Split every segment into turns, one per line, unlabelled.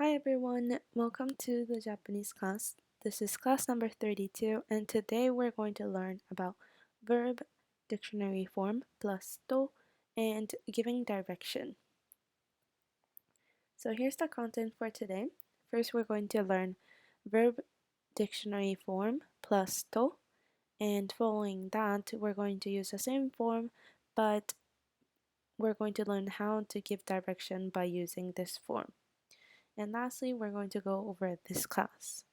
Hi everyone, welcome to the Japanese class. This is class number 32 and today we're going to learn about verb, dictionary form, plus to, and giving direction. So here's the content for today. First we're going to learn verb, dictionary form, plus to, and following that we're going to use the same form but we're going to learn how to give direction by using this form. And lastly, we're going to go over this class.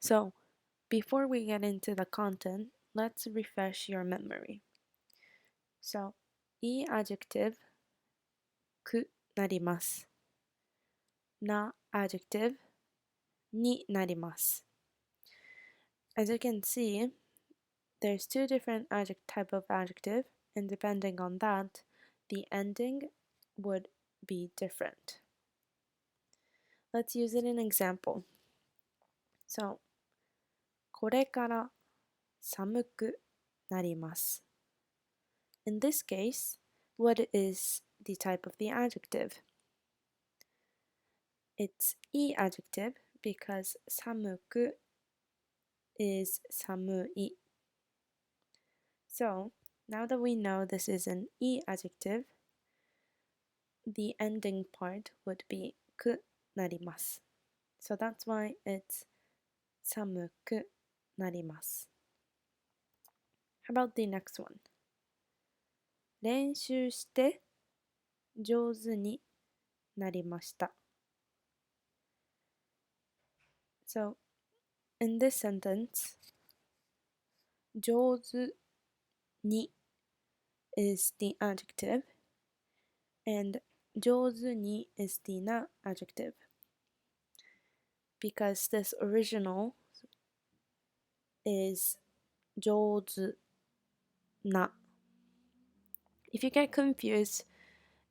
So, before we get into the content, let's refresh your memory. So, いい adjective くなります。な adjective になります。As you can see, there's two different type of adjective, and depending on that, the ending would be different. Let's use it in an example. So, これから寒くなります。In this case, what is the type of the adjective? It's いい adjective because 寒く is 寒い. So, now that we know this is an いい adjective, the ending part would be くなります. So that's why it's 寒くなります. How about the next one? 練習して上手になりました. So, in this sentence, 上手に is the adjective, and 上手に is the noun adjective. Because this original is 上手な. If you get confused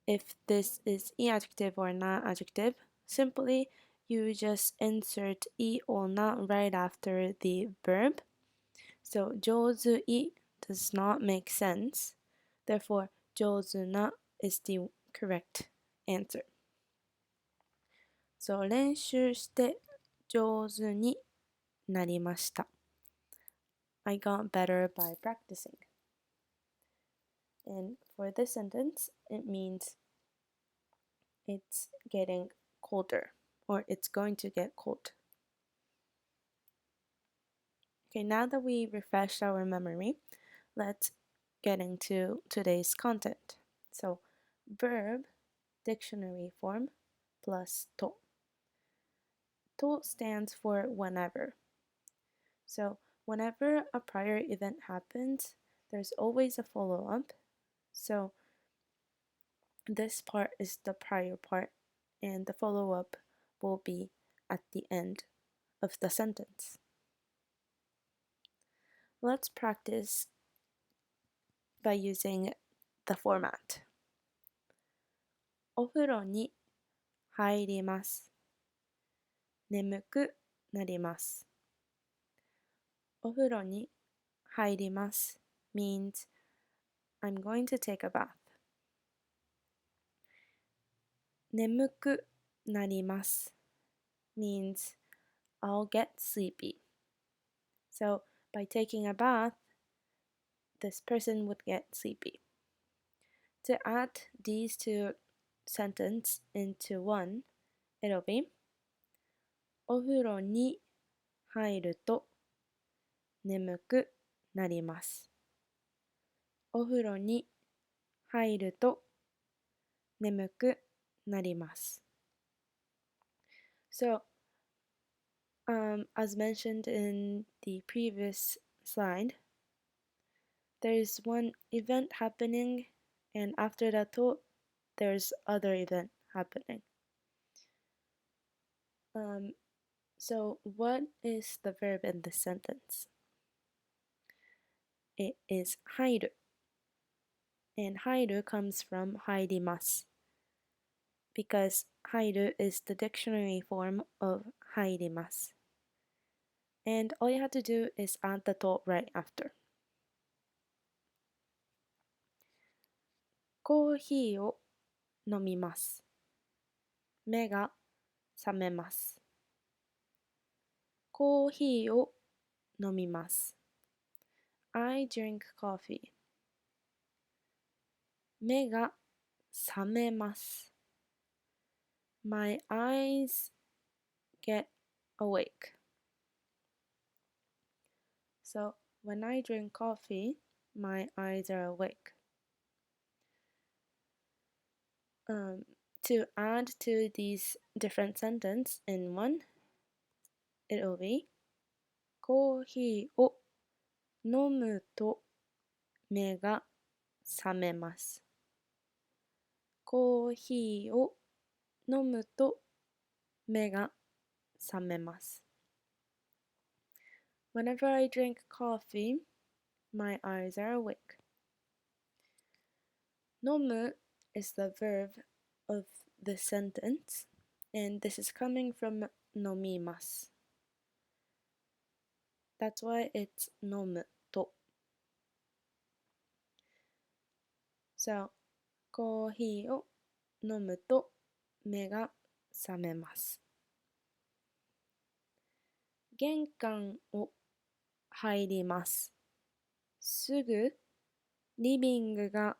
if this is い adjective or な adjective, simply you just insert い or な right after the verb. So 上手い does not make sense. Therefore, 上手な is the correct answer. So 練習して上手になりました. I got better by practicing. And for this sentence, it means it's getting colder or it's going to get cold. Okay, now that we refreshed our memory, let's get into today's content. So, verb, dictionary form, plus to. To stands for whenever. So, whenever a prior event happens, there's always a follow-up. So, this part is the prior part, and the follow-up will be at the end of the sentence. Let's practice by using the format. お風呂に入ります。眠くなります。お風呂に入ります means I'm going to take a bath. 眠くなります means I'll get sleepy. So by taking a bath, this person would get sleepy. To add these two sentences into one, it'll be お風呂に入ると眠くなります。お風呂に入ると眠くなります。So, as mentioned in the previous slide, there's one event happening, and after that, there's other event happening. So what is the verb in this sentence? It is 入る. And 入る comes from 入ります. Because 入る is the dictionary form of 入ります. And all you have to do is add the to right after. コーヒーを飲みます.目が覚めます。コーヒーを飲みます。I drink coffee. 目が覚めます。My eyes get awake. So, when I drink coffee, my eyes are awake. To add to these different sentences in one, it will be コーヒーを飲むと目が覚めます。コーヒーを飲むと目が覚めます。Whenever I drink coffee, my eyes are awake. 飲む is the verb of the sentence, and this is coming from 飲みます。That's why it's 飲むと。So, コーヒーを飲むと目が覚めます。玄関を入ります。すぐリビングが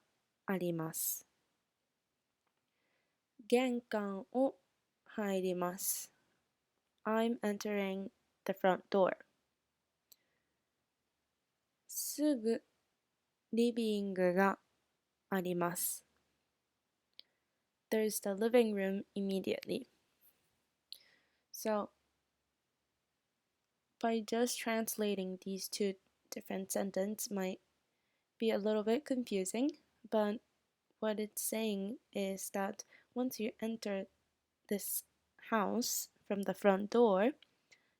あります。玄関を入ります。I'm entering the front door. すぐリビングがあります。There's the living room immediately. So, by just translating these two different sentences might be a little bit confusing, but what it's saying is that once you enter this house from the front door,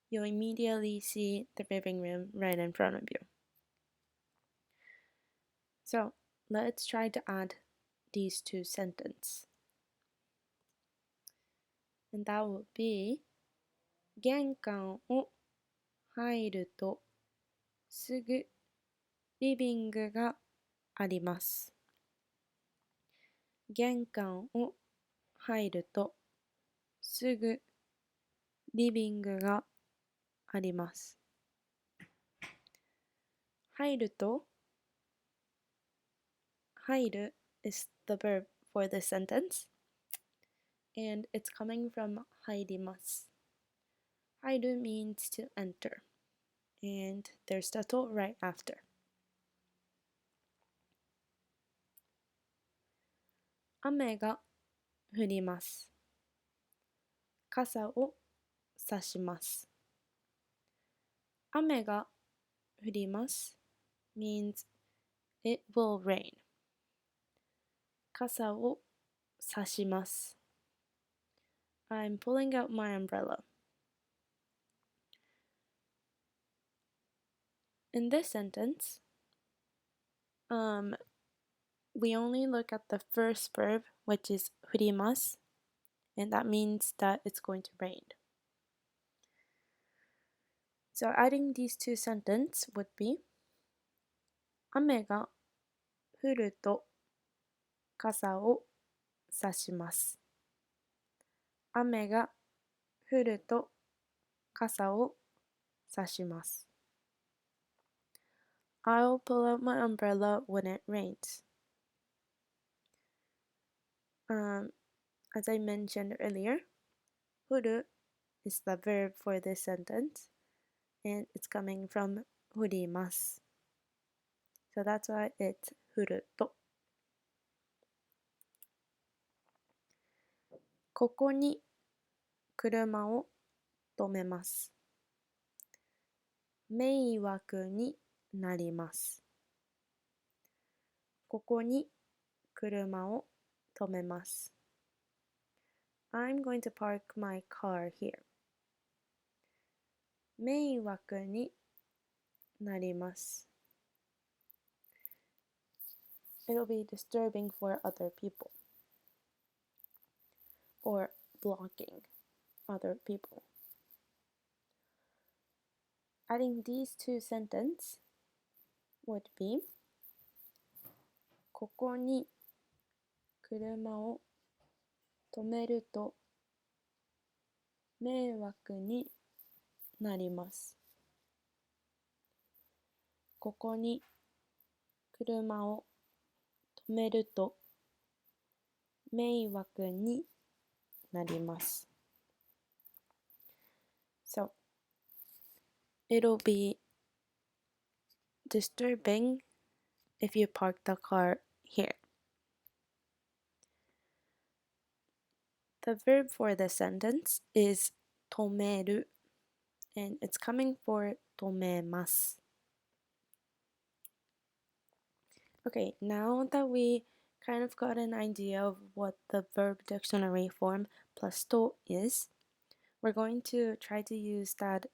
you'll immediately see the living room right in front of you. So, let's try to add these two sentences. And that would be 玄関を入るとすぐリビングがあります。玄関を入るとすぐリビングがあります。入ると入る is the verb for this sentence, and it's coming from 入ります。入る means to enter, and there's the to right after. 雨が降ります。傘を差します。雨が降ります means it will rain. 傘を差します。I'm pulling out my umbrella. In this sentence, we only look at the first verb, which is 降ります, and that means that it's going to rain. So adding these two sentences would be 雨が降ると傘を差します。雨が降ると傘を差します。I'll pull out my umbrella when it rains. As I mentioned earlier, 降る is the verb for this sentence, and it's coming from 降ります。So that's why it's 降ると。ここに車を止めます。迷惑になります。ここに車を止めます。I'm going to park my car here. 迷惑になります。It'll be disturbing for other people or blocking other people. Adding these two sentences would be ここに車を止めると迷惑になります。ここに車を止めると迷惑になります。So, it'll be disturbing if you park the car here. The verb for the sentence is 止める and it's coming for 止めます。Okay, now that we kind of got an idea of what the verb dictionary form plus to is, we're going to try to use that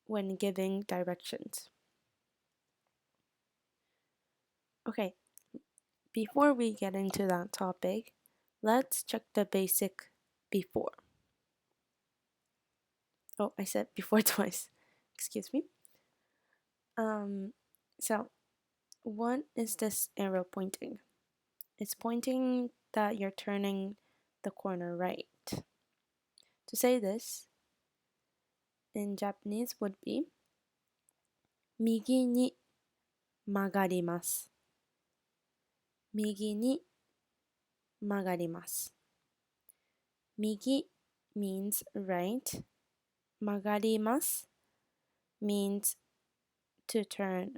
when giving directions. Okay, before we get into that topic, let's check the basic before. Oh, I said before twice. Excuse me. So what is this arrow pointing? It's pointing that you're turning the corner right. To say this in Japanese would be 右に曲がります。右に曲がります。右 means right. 曲がります means to turn.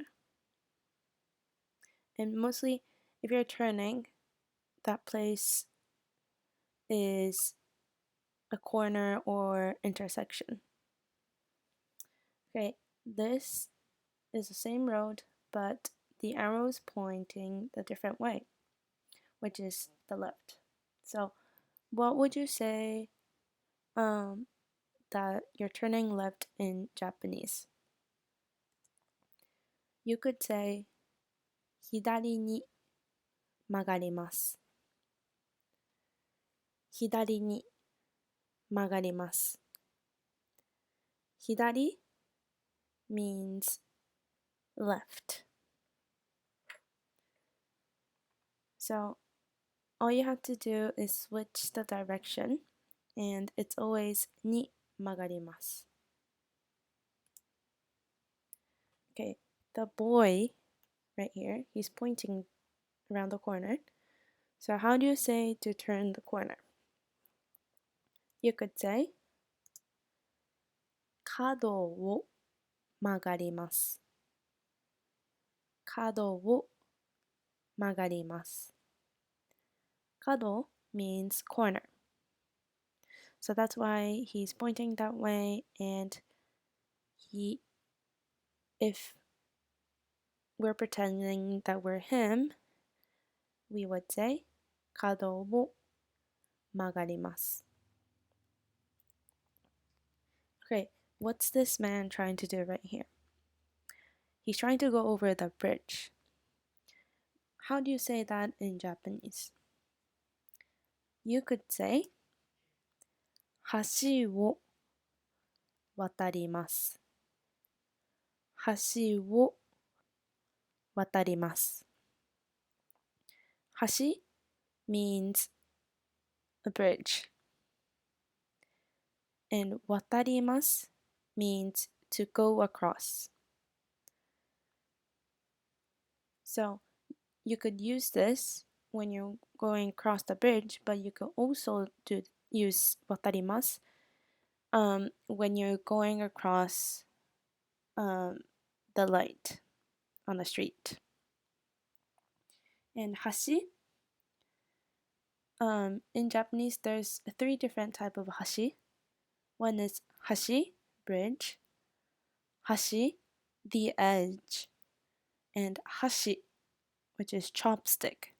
And mostly, if you're turning, that place is a corner or intersection. Okay, this is the same road, but the arrow is pointing the different way, which is the left. So, what would you say that you're turning left in Japanese? You could say 左に曲がります。左に曲がります。左 means left. So all you have to do is switch the direction and it's always に曲がります。Okay, the boy right here, he's pointing around the corner. So how do you say to turn the corner? You could say 角を曲がります。角を曲がります。角 means corner. So that's why he's pointing that way, and if we're pretending that we're him, we would say 角を曲がります。Okay, what's this man trying to do right here? He's trying to go over the bridge. How do you say that in Japanese? You could say 橋を渡ります。橋を渡ります。橋 means a bridge. And 渡ります means to go across. So you could use this when you're going across the bridge, but you could also use 渡ります when you're going across the light on the street. And 橋 in Japanese, there's 3 different types of 橋. One is 橋, bridge, 橋, the edge, and 箸, which is chopstick.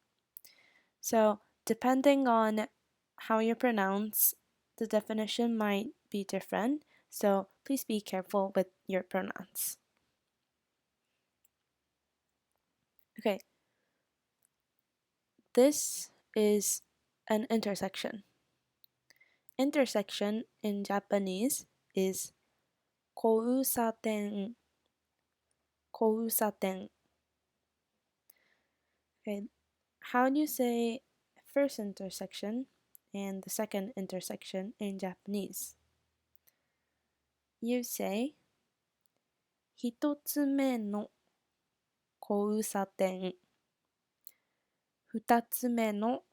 So depending on how you pronounce, the definition might be different. So please be careful with your pronouns. Okay. This is an intersection. Intersection in Japanese is 交差点. 交差点. Okay, how do you say first intersection and the second intersection in Japanese. You say 一つ目の交差点、二つ目の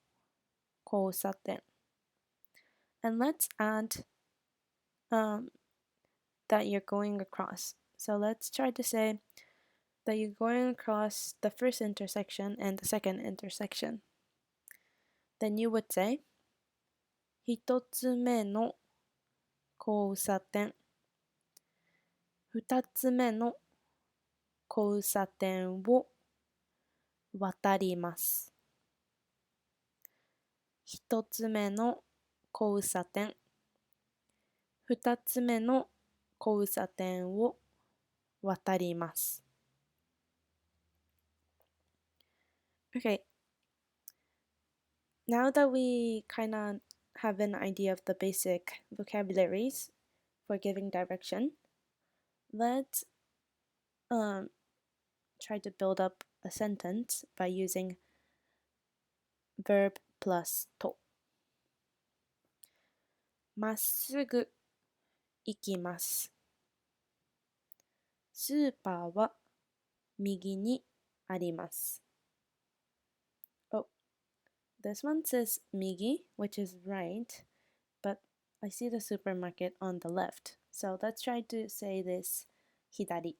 交差点。And let's add that you're going across. So let's try to say that you're going across the first intersection and the second intersection. Then you would say 一つ目の交差点、二つ目の交差点を渡ります。一つ目の交差点、二つ目の交差点を渡ります。Okay, now that we kind of have an idea of the basic vocabularies for giving direction, let's try to build up a sentence by using verb plus と。まっすぐ行きます。スーパーは右にあります。Oh, this one says 右, which is right, but I see the supermarket on the left. So let's try to say this 左.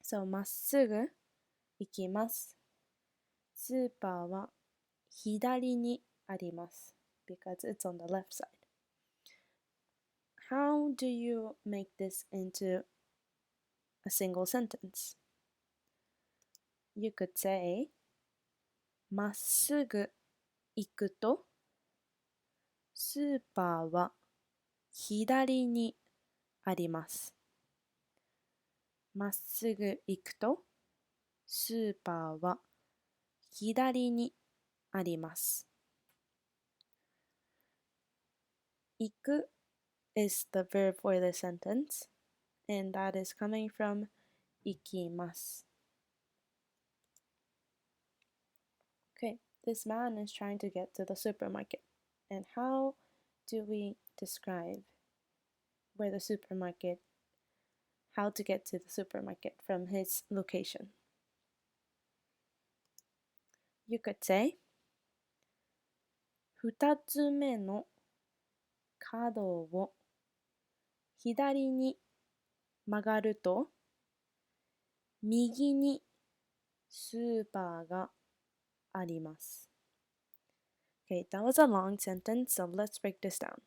So まっすぐ行きます。スーパーは左にあります。Because it's on the left side. How do you make this into a single sentence? You could say まっすぐ行くとスーパーは左にあります。まっすぐ行くとスーパーは左にあります。行く is the verb for the sentence, and that is coming from 行きます。Okay, this man is trying to get to the supermarket. And how do we describe where the supermarket, how to get to the supermarket from his location? You could say 二つ目の角を左に曲がると右にスーパーがあります。Okay, that was a long sentence, so let's break this down.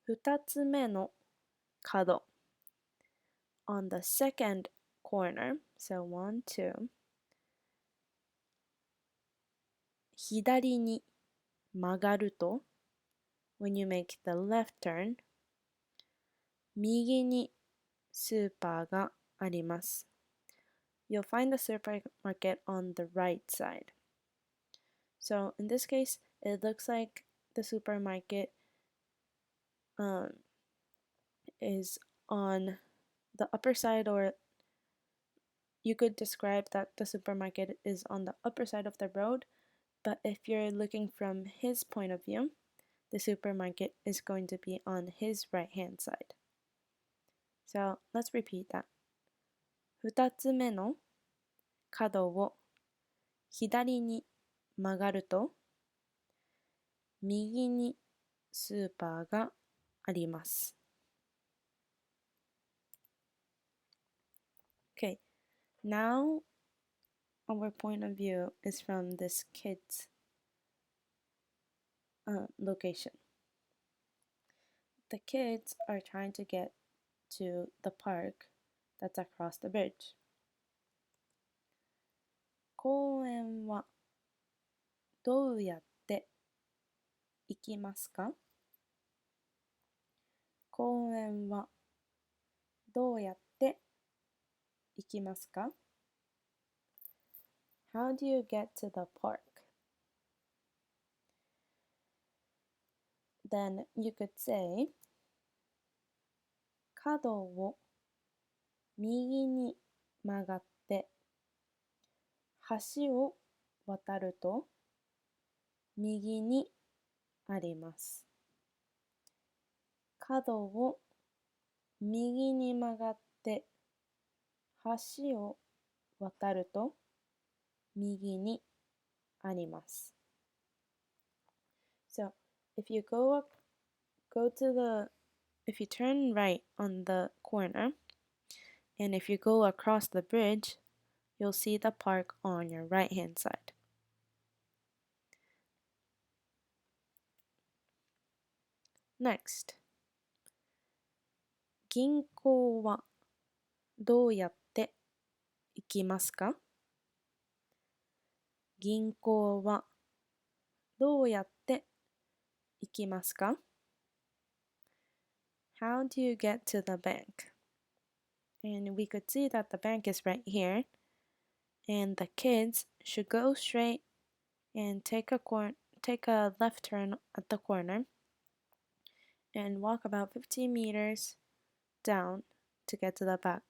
二つ目の角 on the second corner, so 1, 2, 左に曲がると when you make the left turn 右にスーパーがあります。You'll find the supermarket on the right side. So in this case, it looks like the supermarket is on the upper side, or you could describe that the supermarket is on the upper side of the road, but if you're looking from his point of view, the supermarket is going to be on his right-hand side. So let's repeat that. 二つ目の角を左に曲がると右にスーパーがあります。Okay, now our point of view is from this kid's location. The kids are trying to get to the park that's across the bridge. 公園はどうやって行きますか？公園はどうやって行きますか？ How do you get to the park? Then you could say 角を右に曲がって橋を渡ると右にあります。角を右に曲がって橋を渡ると右にあります。So, if you turn right on the corner, and if you go across the bridge, you'll see the park on your right hand side. Next, 銀行はどうやって行きますか？銀行はどうやって行きますか？ How do you get to the bank? And we could see that the bank is right here, and the kids should go straight and take a left turn at the corner and walk about 15 meters down to get to the back.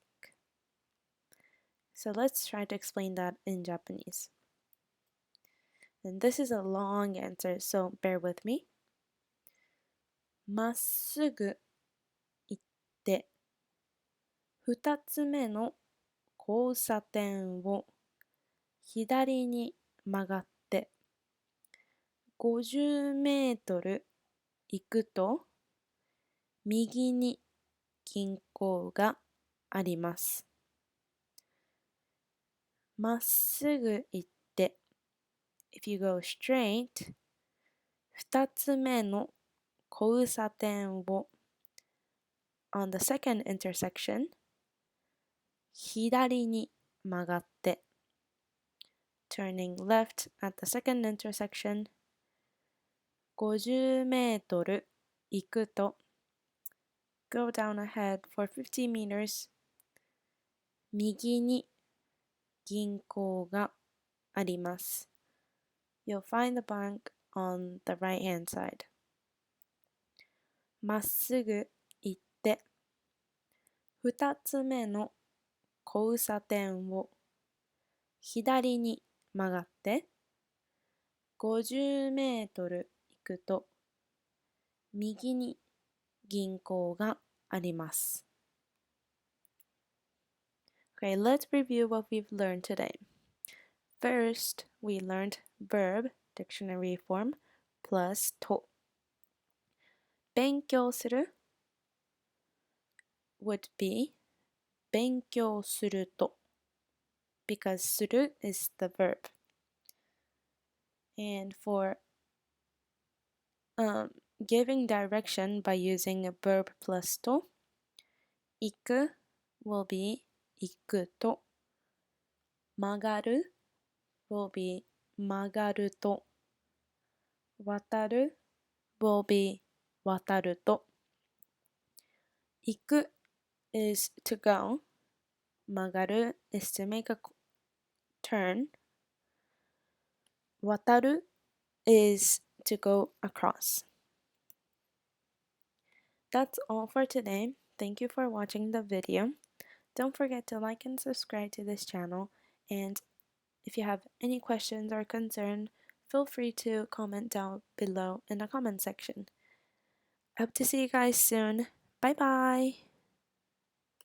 So let's try to explain that in Japanese. And this is a long answer, so bear with me. まっすぐ行って2つ目の交差点を左に曲がって50メートル行くと右に銀行があります。まっすぐ行って If you go straight 2つ目の交差点を On the second intersection 左に曲がって Turning left at the second intersection 50メートル行くと Go down ahead for 50 meters 右に銀行があります。You'll find the bank on the right hand side. まっすぐ行って2つ目の交差点を左に曲がって50メートル行くと右に銀行があります。Okay, let's review what we've learned today. First, we learned verb, dictionary form, plus と。勉強する would be 勉強すると because する is the verb. And for giving direction by using a verb plus と、行く will be 行くと、曲がる will be 曲がると、渡る will be 渡ると、行く is to go, 曲がる is to make a turn, 渡る is to go across. That's all for today. Thank you for watching the video. Don't forget to like and subscribe to this channel, and if you have any questions or concern, feel free to comment down below in the comment section. Hope to see you guys soon. Bye bye!